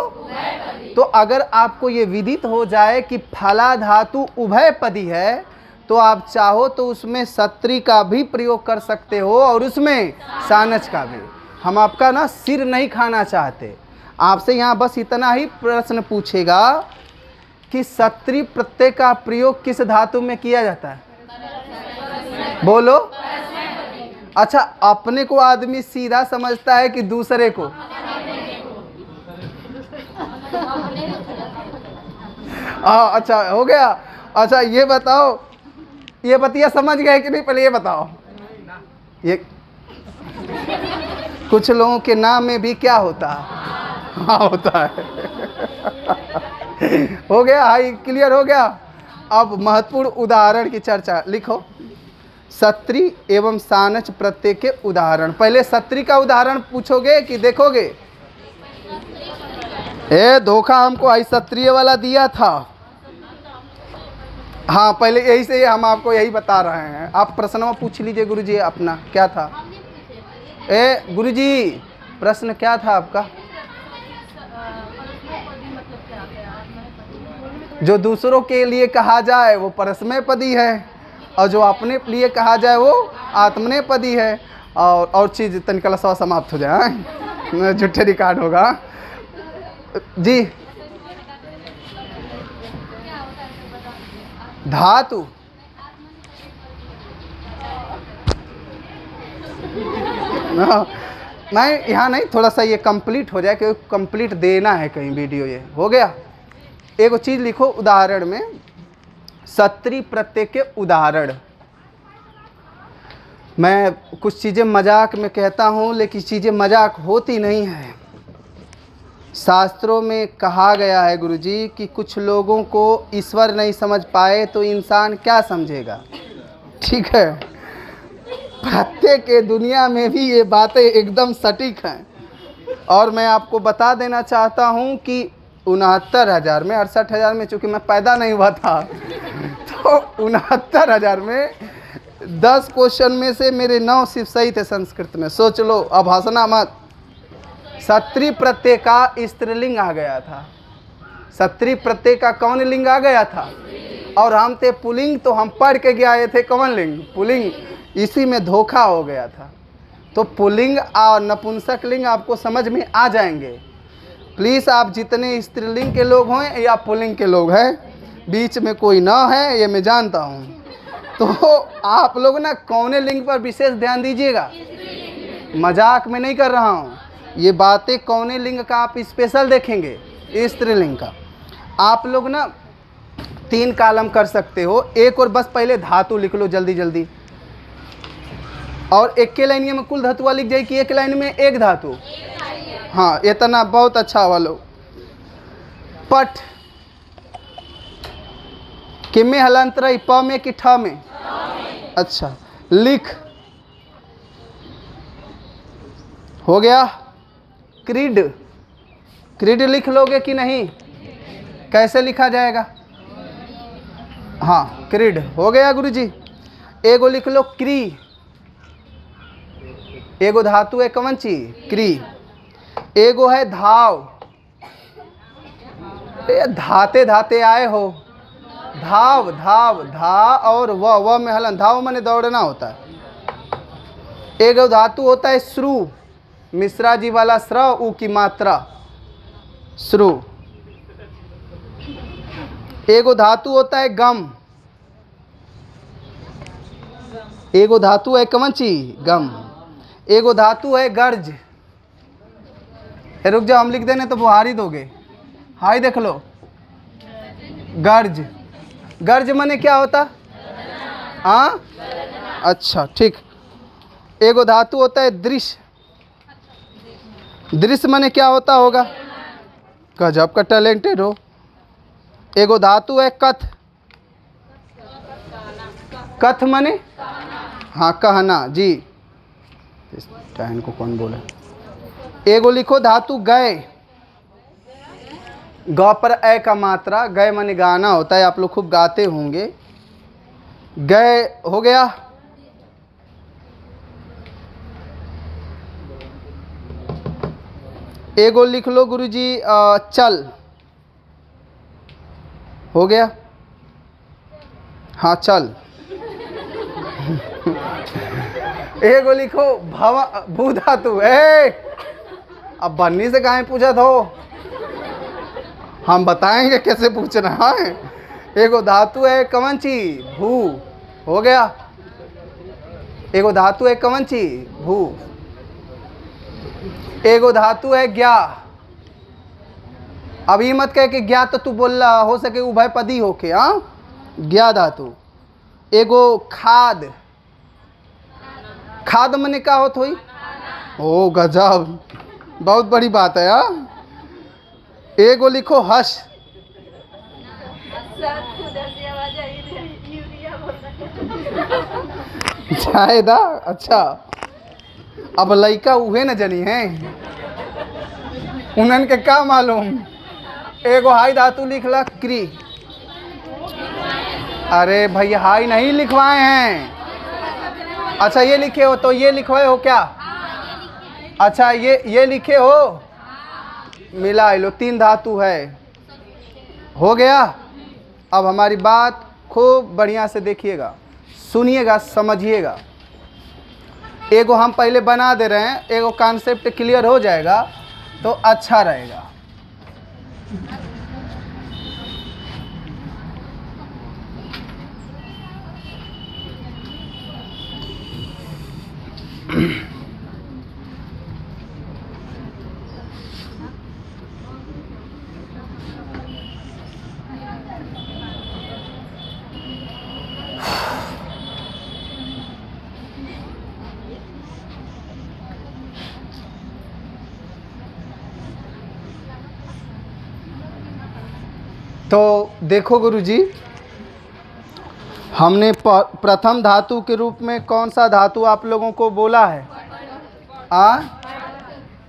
A: तो अगर आपको ये विदित हो जाए कि फला धातु उभयपदी है तो आप चाहो तो उसमें सत्री का भी प्रयोग कर सकते हो और उसमें सानच का भी। हम आपका ना सिर नहीं खाना चाहते, आपसे यहाँ बस इतना ही प्रश्न पूछेगा कि सत्री प्रत्यय का प्रयोग किस धातु में किया जाता है? बोलो। अच्छा, अपने को आदमी सीधा समझता है कि दूसरे को? अच्छा हो गया। अच्छा ये बताओ, ये बतिया समझ गए कि नहीं? पहले ये बताओ, ये कुछ लोगों के नाम में भी क्या होता है? हाँ होता है। हो गया, हाई क्लियर हो गया। अब महत्वपूर्ण उदाहरण की चर्चा लिखो। सत्री एवं सानच प्रत्यय के उदाहरण। पहले सत्री का उदाहरण पूछोगे कि देखोगे? धोखा हमको आई सत्रीय वाला दिया था। हाँ, पहले यही से हम आपको यही बता रहे हैं। आप प्रश्न पूछ लीजिए गुरुजी अपना, क्या था? गुरुजी प्रश्न क्या था आपका? जो दूसरों के लिए कहा जाए वो परस्मैपदी है और जो अपने लिए कहा जाए वो आत्मनेपदी है। और चीज़ तनिकला सवा समाप्त हो जाए, झूठे रिकॉर्ड होगा जी। धातु मैं यहाँ नहीं, थोड़ा सा ये कंप्लीट हो जाए क्योंकि कंप्लीट देना है कहीं वीडियो। ये हो गया। एक चीज़ लिखो उदाहरण में, सत्री प्रत्यय के उदाहरण। मैं कुछ चीज़ें मजाक में कहता हूँ लेकिन चीज़ें मजाक होती नहीं है। शास्त्रों में कहा गया है गुरुजी कि कुछ लोगों को ईश्वर नहीं समझ पाए तो इंसान क्या समझेगा? ठीक है, प्रत्यय के दुनिया में भी ये बातें एकदम सटीक हैं। और मैं आपको बता देना चाहता हूँ कि 69,000 में, 68,000 में चूँकि मैं पैदा नहीं हुआ था तो 69,000 में 10 क्वेश्चन में से मेरे 9 सिर्फ सही थे संस्कृत में। सोच लो, अब हंसना मत। सत्री प्रत्यय का स्त्रीलिंग आ गया था। सत्री प्रत्यय का कौन लिंग आ गया था? और हम थे पुलिंग, तो हम पढ़ के गए आए थे कौन लिंग? पुलिंग। इसी में धोखा हो गया था। तो पुलिंग और नपुंसक लिंग आपको समझ में आ जाएंगे। प्लीज़ आप जितने स्त्रीलिंग के लोग हों या पुलिंग के लोग हैं, बीच में कोई ना है, ये मैं जानता हूँ। तो आप लोग ना कौने लिंग पर विशेष ध्यान दीजिएगा। मजाक में नहीं कर रहा हूँ, ये बातें कौने लिंग का आप स्पेशल देखेंगे, स्त्रीलिंग का। आप लोग ना 3 कॉलम कर सकते हो। एक और बस पहले धातु लिख लो जल्दी जल्दी, और एक के लाइन में कुल धातुआ लिख जाए कि एक लाइन में एक धातु। हाँ, इतना बहुत अच्छा वालो। पट किमे हलांतरा, प में कि ठ में? अच्छा। लिख हो गया। क्रीड, क्रीड लिख लोगे कि नहीं? कैसे लिखा जाएगा? हाँ, क्रीड हो गया गुरुजी। एगो लिख लो क्री, एगो धातु है कौन ची? क्री। एगो है धाव, धाते धाते आए हो, धाव धाव, धा और व में हलन, धाव माने दौड़ना होता है। एगो धातु होता है श्रु, मिश्रा जी वाला स्र, उ की मात्रा, श्रु। एगो धातु होता है गम, एगो धातु है कवंची? गम। एगो धातु है गर्ज। रुक जाओ, हम लिख देने तो बुहारी दोगे। हाय देख लो, गर्ज। गर्ज माने क्या होता? हाँ, अच्छा ठीक। एगो धातु होता है दृश्य, दृश्य माने क्या होता होगा? गजब का टैलेंटेड हो। एगो धातु है कथ, कथ माने? हाँ, कहना जी। इस टाइम को कौन बोला? एगो लिखो धातु गए, ग पर ए का मात्रा, गए माने गाना होता है, आप लोग खूब गाते होंगे। गए हो गया। एगो लिख लो गुरुजी चल, हो गया। हाँ, चल। एगो लिखो भव, भू धातु। अब बन्नी से काहे पूछा था? हम बताएंगे कैसे पूछना है। एगो धातु है कौन ची? भू, हो गया। एगो धातु है कौन ची? भू। एगो धातु है ज्ञा। अभी मत कह के ज्ञा तो तू बोल रहा, हो सके उभय पदी होके। हाँ, ज्ञा धातु। एगो खाद, खाद मने का होत हुई? ओ गजब, बहुत बड़ी बात है। हाँ, एगो लिखो हश, जायदा। अच्छा, अब लइका उहे न जनी है, उन्हन के का मालूम। एगो हाई धातु लिख ला क्री। अरे भैया, हाई नहीं लिखवाए हैं। अच्छा, ये लिखे हो तो ये लिखवाए हो क्या? अच्छा, ये लिखे हो, मिला लो, 3 धातु है, हो गया। अब हमारी बात खूब बढ़िया से देखिएगा, सुनिएगा, समझिएगा। एगो हम पहले बना दे रहे हैं, एगो कॉन्सेप्ट क्लियर हो जाएगा तो अच्छा रहेगा। तो देखो गुरुजी, हमने प्रथम धातु के रूप में कौन सा धातु आप लोगों को बोला है?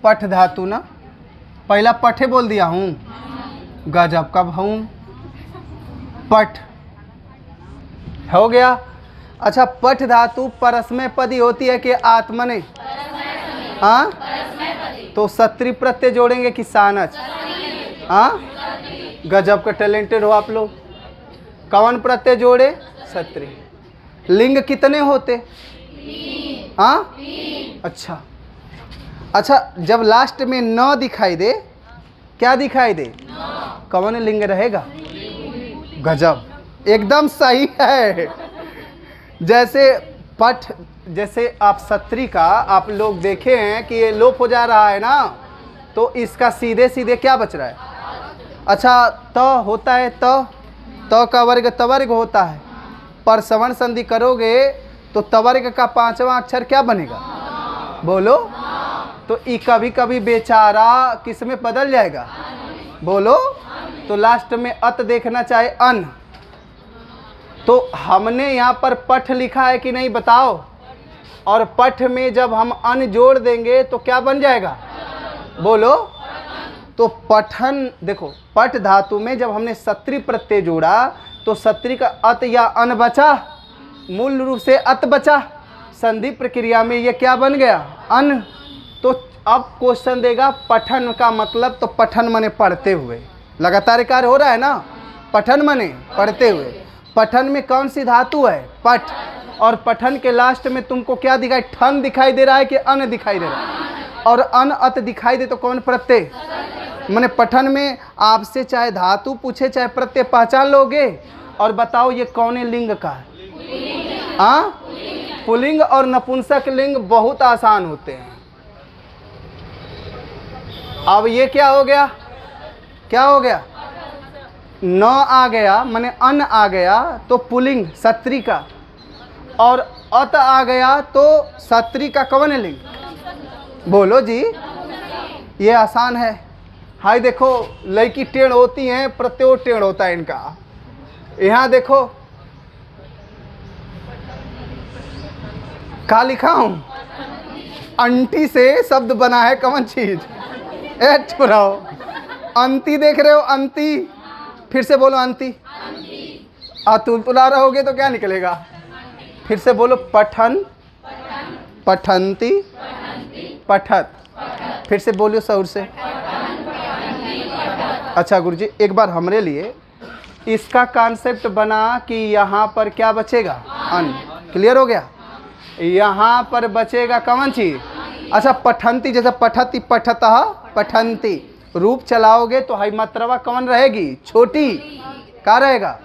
A: पठ धातु ना, पहला पठे बोल दिया हूँ। गजब का भौं। पठ हो गया। अच्छा, पठ धातु परस्मय पदी होती है कि आत्मने? हाँ, तो सत्री प्रत्यय जोड़ेंगे कि सानच? हाँ, गजब का टैलेंटेड हो आप लोग। कौन प्रत्यय जोड़े? सत्री। लिंग कितने होते? हाँ, अच्छा अच्छा, जब लास्ट में न दिखाई दे, क्या दिखाई दे? कौन लिंग रहेगा? गजब, एकदम सही है। जैसे पठ, जैसे आप सत्री का आप लोग देखे हैं कि ये लोप हो जा रहा है ना, तो इसका सीधे सीधे क्या बच रहा है? अच्छा, त होता है, त का वर्ग तवर्ग होता है। पर सवर्ण संधि करोगे तो तवर्ग का 5वां अक्षर क्या बनेगा? बोलो। तो ई कभी कभी बेचारा किस में बदल जाएगा? बोलो। तो लास्ट में अत देखना चाहे अन, तो हमने यहाँ पर पठ लिखा है कि नहीं बताओ? और पठ में जब हम अन जोड़ देंगे तो क्या बन जाएगा? बोलो। तो पठन, देखो पठ धातु में जब हमने सत्री प्रत्यय जोड़ा तो सत्री का अत या अन बचा, मूल रूप से अत बचा। संधि प्रक्रिया में ये क्या बन गया? अन। तो अब क्वेश्चन देगा पठन का मतलब, तो पठन माने पढ़ते हुए। लगातार कार्य हो रहा है ना, पठन माने पढ़ते हुए। पठन में कौन सी धातु है? पठ। और पठन के लास्ट में तुमको क्या दिखाई? ठन दिखाई दे रहा है कि अन दिखाई दे रहा है? और अन अत दिखाई दे तो कौन प्रत्यय? माने पठन में आपसे चाहे धातु पूछे चाहे प्रत्यय पहचान लोगे। और बताओ ये कौन लिंग का है? हाँ, पुल्लिंग और नपुंसक लिंग बहुत आसान होते हैं। अब ये क्या हो गया? क्या हो गया? न आ गया माने अन आ गया तो पुल्लिंग सत्री का, और अत आ गया तो सत्री का कौन लिंग? बोलो जी, ये आसान है। हाय देखो, लड़की टेढ़ होती हैं, प्रत्यय टेढ़ होता है इनका। यहाँ देखो क्या लिखा हूं? अंटी से शब्द बना है कौन चीज? ए छुराओ, अंती देख रहे हो? अंती, फिर से बोलो अंती। तुलतुला रहोगे तो क्या निकलेगा? फिर से बोलो पठन, पठंती, पठत। फिर से बोलियो सौर से। अच्छा गुरुजी, एक बार हमरे लिए इसका कॉन्सेप्ट बना कि यहाँ पर क्या बचेगा? अन। क्लियर हो गया? यहाँ पर बचेगा कौन चीज? अच्छा, पठंती, जैसे पठती, पठतः, पठंती। रूप चलाओगे तो हाई मात्रा कौन रहेगी? छोटी। क्या रहेगा?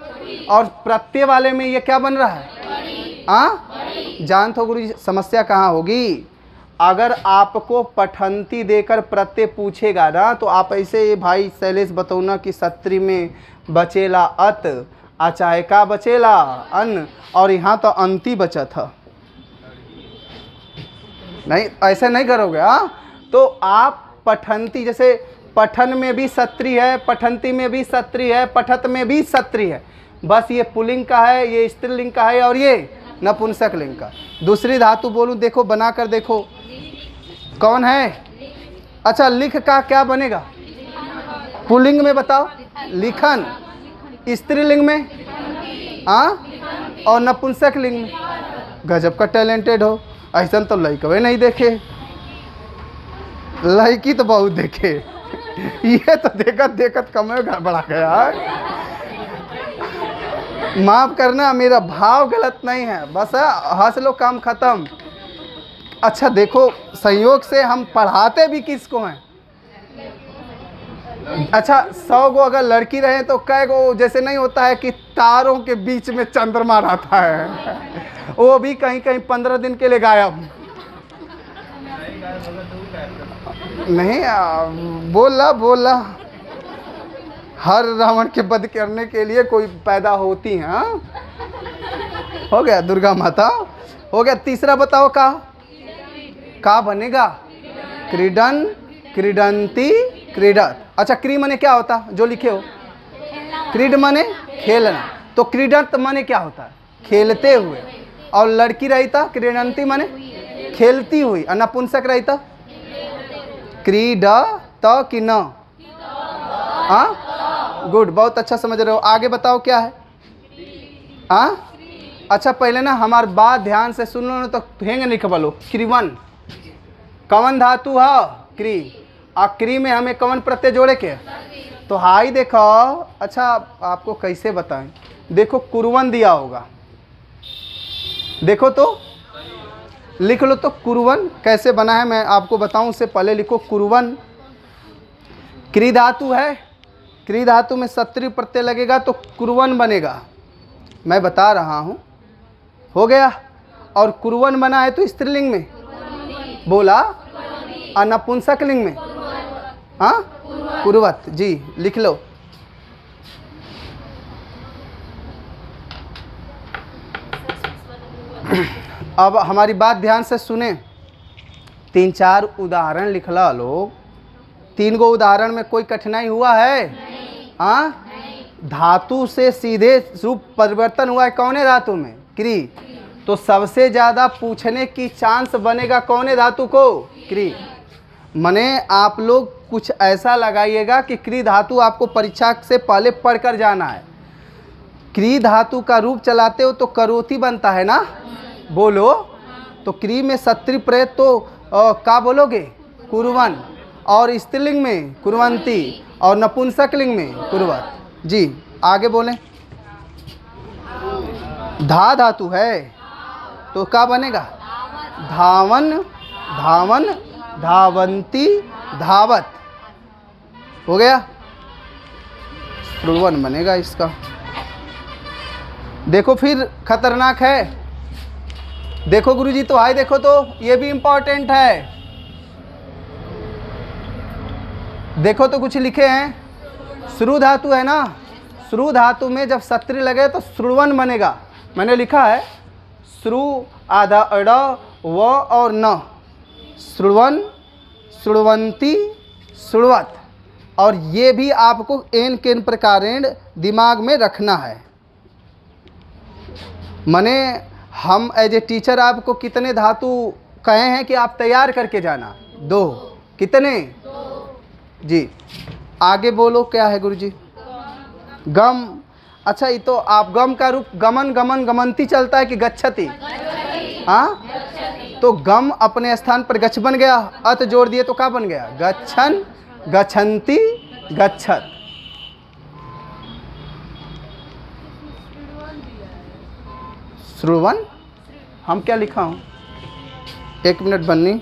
A: और प्रत्यय वाले में ये क्या बन रहा है? हाँ, जानते हो गुरुजी समस्या कहाँ होगी? अगर आपको पठंती देकर प्रत्यय पूछेगा ना, तो आप ऐसे भाई शैलेश बतौना कि सत्री में बचेला अत, चाहे का बचेला अन, और यहाँ तो अंती बचा था। नहीं, ऐसे नहीं करोगे। हाँ, तो आप पठंती, जैसे पठन में भी सत्री है, पठंती में भी सत्री है, पठत में भी सत्री है। बस ये पुल्लिंग का है, ये स्त्रीलिंग का है, और ये नपुंसक लिंग का। दूसरी धातु बोलूं, देखो बना कर देखो कौन है? अच्छा, लिख का क्या बनेगा? पुल्लिंग में बताओ। लिखन। स्त्रीलिंग में? हाँ, और नपुंसक लिंग में? गजब का टैलेंटेड हो। ऐसा तो लड़के नहीं देखे, लड़की तो बहुत देखे। ये तो देखत देखत कमरे गड़बड़ा गया। माफ करना, मेरा भाव गलत नहीं है, बस हंस लो, काम खत्म। अच्छा देखो, संयोग से हम पढ़ाते भी किसको हैं? अच्छा, 100 गो अगर लड़की रहे तो कै गो, जैसे नहीं होता है कि तारों के बीच में चंद्रमा रहता है, वो भी कहीं कहीं 15 दिन के लिए गायब। नहीं, बोला हर रावण के वध करने के लिए कोई पैदा होती हैं। हाँ? हो गया दुर्गा माता, हो गया। तीसरा बताओ का बनेगा? क्रीडन, क्रीडंती, क्रीडत। अच्छा, क्री माने क्या होता? जो लिखे हो। क्रीड माने खेलना, तो क्रीडत माने क्या होता है? खेलते हुए। और लड़की रहता क्रीडंती माने खेलती हुई, और नपुंसक रहता क्रीड त कि न? हाँ, गुड, बहुत अच्छा समझ रहे हो। आगे बताओ क्या है। हाँ, अच्छा पहले ना हमारी बात ध्यान से सुन लो ना, तो हेंग नहीं खबलो। क्रिवन कवन धातु है? क्री। आ क्री में हमें कवन प्रत्यय जोड़े के? तो हाई देखो। अच्छा आपको कैसे बताएं, देखो कुरवन दिया होगा, देखो तो लिख लो। तो कुरवन कैसे बना है मैं आपको बताऊं, उससे पहले लिखो कुरवन। क्री धातु है, क्री धातु में सत्री प्रत्यय लगेगा तो कुरवन बनेगा, मैं बता रहा हूं। हो गया। और कुरवन बना है तो स्त्रीलिंग में बोला, और नपुंसकलिंग में हाँ कुरवत। जी लिख लो। अब हमारी बात ध्यान से सुने, 3-4 उदाहरण लिखला लोग। 3 गो उदाहरण में कोई कठिनाई हुआ है? हाँ, धातु से सीधे रूप परिवर्तन हुआ है कौने धातु में? क्री। तो सबसे ज़्यादा पूछने की चांस बनेगा कौने धातु को? क्री। मने आप लोग कुछ ऐसा लगाइएगा कि क्री धातु आपको परीक्षा से पहले पढ़ कर जाना है। क्री धातु का रूप चलाते हो तो करोति बनता है ना, बोलो। तो क्री में सत्री प्रयत तो का बोलोगे? कुरवन। और स्त्रीलिंग में कुरवंती, और नपुंसकलिंग में कुरवत। जी आगे बोलें। धा धातु है तो क्या बनेगा? धावन, धावन, धावंती, धावत। हो गया, श्रुवन बनेगा इसका। देखो फिर खतरनाक है, देखो गुरुजी तो हाय, देखो तो ये भी इंपॉर्टेंट है। देखो तो कुछ लिखे हैं, श्रु धातु है ना, श्रु धातु में जब सत्री लगे तो श्रुवन बनेगा। मैंने लिखा है श्रु आधा अड़ व और न, श्रुवन, श्रुवंती, श्रुवत। और ये भी आपको एन केन प्रकारेण दिमाग में रखना है। मने हम एज ए टीचर आपको कितने धातु कहे हैं कि आप तैयार करके जाना? 2। कितने? जी आगे बोलो क्या है गुरुजी? गम। अच्छा ये तो आप गम का रूप गमन, गमन, गमनती चलता है कि गच्छति? हाँ, तो गम अपने स्थान पर गच्छ बन गया, अत जोड़ दिए तो क्या बन गया? गच्छन, गच्छन्ति, गच्छत। श्रुवन हम क्या लिखा हूँ? 1 मिनट बन्नी।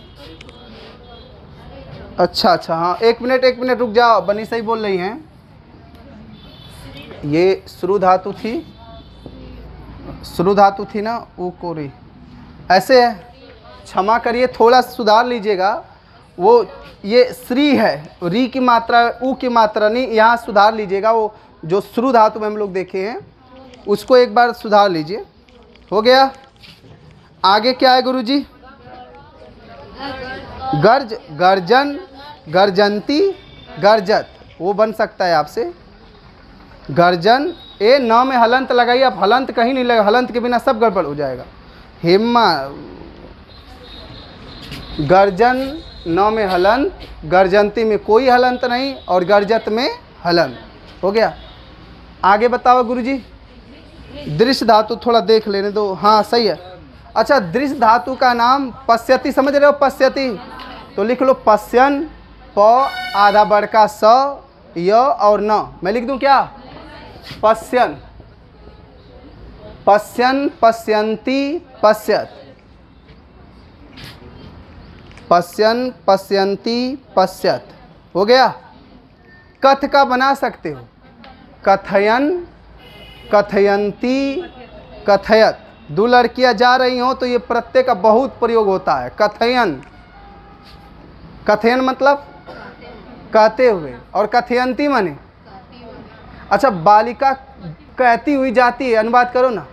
A: अच्छा अच्छा हाँ, 1 मिनट रुक जाओ, बन्नी सही बोल रही हैं। ये श्रु धातु थी, श्रु धातु थी ना, ऊ कोरी ऐसे है, क्षमा करिए थोड़ा सुधार लीजिएगा। वो ये श्री है, री की मात्रा, ऊ की मात्रा नहीं, यहाँ सुधार लीजिएगा। वो जो श्रु धातु में हम लोग देखे हैं उसको एक बार सुधार लीजिए। हो गया। आगे क्या है गुरुजी? गर्ज, गर्जन, गर्जंती, गर्जत। वो बन सकता है आपसे। गर्जन, ए न में हलंत लगाइए, अब हलंत कहीं नहीं लगा, हलंत के बिना सब गड़बड़ हो जाएगा। हिम्मा, गर्जन न में हलंत, गर्जंती में कोई हलंत नहीं, और गर्जत में हलंत। हो गया। आगे बताओ गुरुजी। दृश्य धातु थोड़ा देख लेने दो। हाँ सही है। अच्छा दृश्य धातु का नाम पश्यति, समझ रहे हो? पश्यति तो लिख लो पश्यन, प आधा बड़का स, य और न। मैं लिख दूं क्या? पश्यन, पश्यन, पश्यन्ति, पश्यत, पश्यन, पश्यन्ति, पश्यत। हो गया। कथ का बना सकते हो, कथयन, कथयन्ति, कथयत। 2 लड़कियां जा रही हो तो ये प्रत्यय का बहुत प्रयोग होता है। कथयन, कथयन मतलब कहते हुए, और कथयन्ति माने अच्छा बालिका कहती हुई जाती है, अनुवाद करो ना।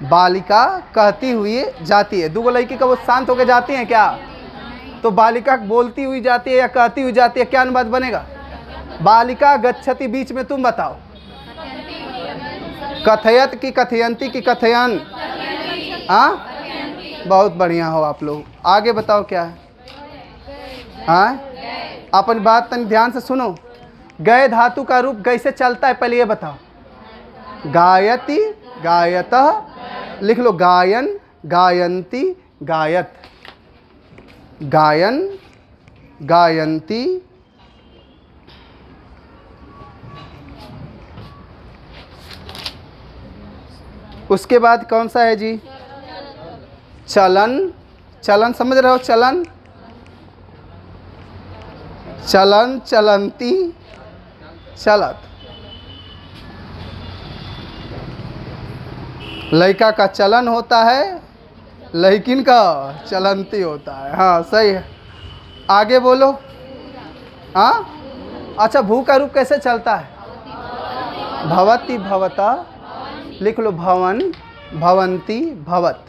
A: बालिका कहती हुई जाती है, 2 लड़की का वो शांत होकर जाती हैं क्या? तो बालिका बोलती हुई जाती है या कहती हुई जाती है, क्या अनुवाद बनेगा? बालिका गच्छति, बीच में तुम बताओ। कथयत की कथयंती की कथयन? हाँ बहुत बढ़िया हो आप लोग। आगे बताओ क्या है? हाँ अपन बात तन ध्यान से सुनो। गए धातु का रूप कैसे चलता है पहले ये बताओ। गायति, गायतः, लिख लो गायन, गायंती, गायत, गायन, गायंती, उसके बाद कौन सा है जी? चलन, चलन समझ रहे हो? चलन, चलन, चलंती, चलत। लड़का का चलन होता है, लड़किन का चलंती होता है। हाँ सही है, आगे बोलो। हाँ अच्छा, भू का रूप कैसे चलता है? भवति, भवता, लिख लो भवन, भवंती, भवत,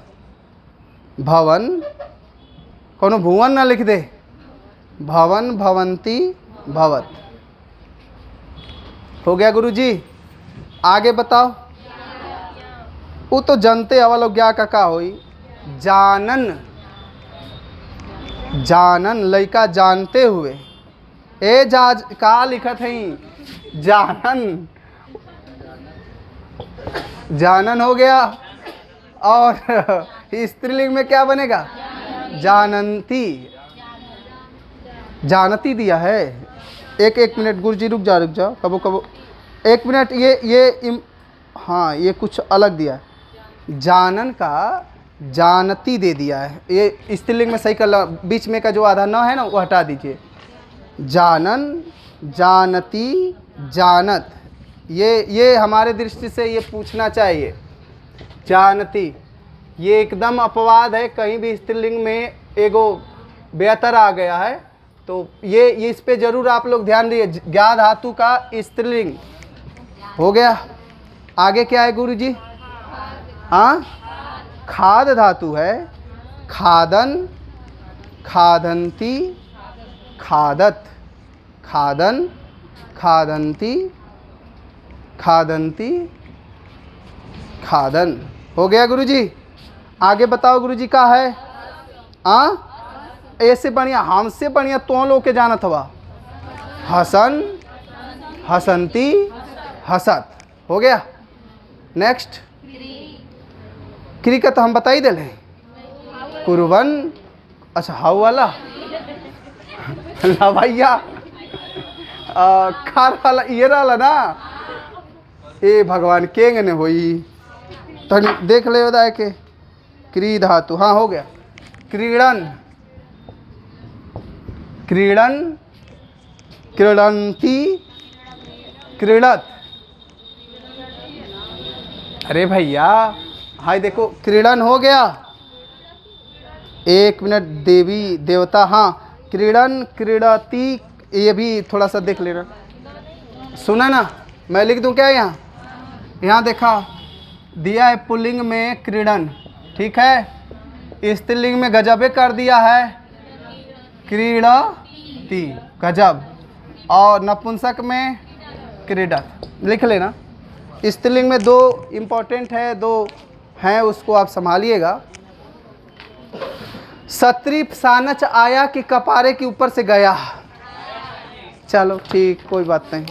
A: भवन, कोनो भुवन ना लिख दे, भवन, भवंती, भवत। हो गया गुरुजी? आगे बताओ। वो तो जानते अवल ज्ञा का होई? जानन, जानन, लइका जानते हुए। ए जाज का लिखत है? जानन, जानन हो गया। और स्त्रीलिंग में क्या बनेगा? जानंती, जानती दिया है। एक मिनट गुरुजी, रुक जाओ कबो कबो, एक मिनट। हाँ ये कुछ अलग दिया है। जानन का जानती दे दिया है, ये स्त्रीलिंग में सही कर लो। बीच में का जो आधा न है ना वो हटा दीजिए। जानन, जानती, जानत, ये हमारे दृष्टि से ये पूछना चाहिए। जानती ये एकदम अपवाद है, कहीं भी स्त्रीलिंग में एगो बेहतर आ गया है तो ये इस पे जरूर आप लोग ध्यान दीजिए। ज्ञा धातु का स्त्रीलिंग हो गया। आगे क्या है गुरुजी? हाँ खाद धातु है। खादन, खादंती, खादत, खादन, खादंती, खादंती, खादन। हो गया गुरुजी? आगे बताओ गुरुजी का है? ऐसे बढ़िया, हमसे बढ़िया तो लोग के जानत हवा। हसन, हसंती, हसत। हो गया। नेक्स्ट क्री का तो हम बता ही दे रहे। कुरवन, अच्छा हाउ वाला भैया खार वाला ये रहा ना। ए भगवान केंग ने होई तो देख ले उदाय के। क्री धातु, हाँ हो गया। क्रीड़न, क्रीड़न, क्रीड़ंती, क्रीड़त। अरे भैया हाय देखो, क्रीड़न हो गया। एक मिनट, देवी देवता, हाँ क्रीड़न, क्रीड़ती, ये भी थोड़ा सा देख लेना। सुना ना, मैं लिख दूं क्या? यहाँ देखा दिया है पुल्लिंग में क्रीड़न, ठीक है। स्त्रीलिंग में गजबे कर दिया है क्रीड़ती, गजब। और नपुंसक में क्रीडत, लिख लेना। स्त्रीलिंग में दो इम्पोर्टेंट है, दो हैं, उसको आप संभालिएगा। सत्री सानच आया कि कपारे के ऊपर से गया। चलो ठीक, कोई बात नहीं।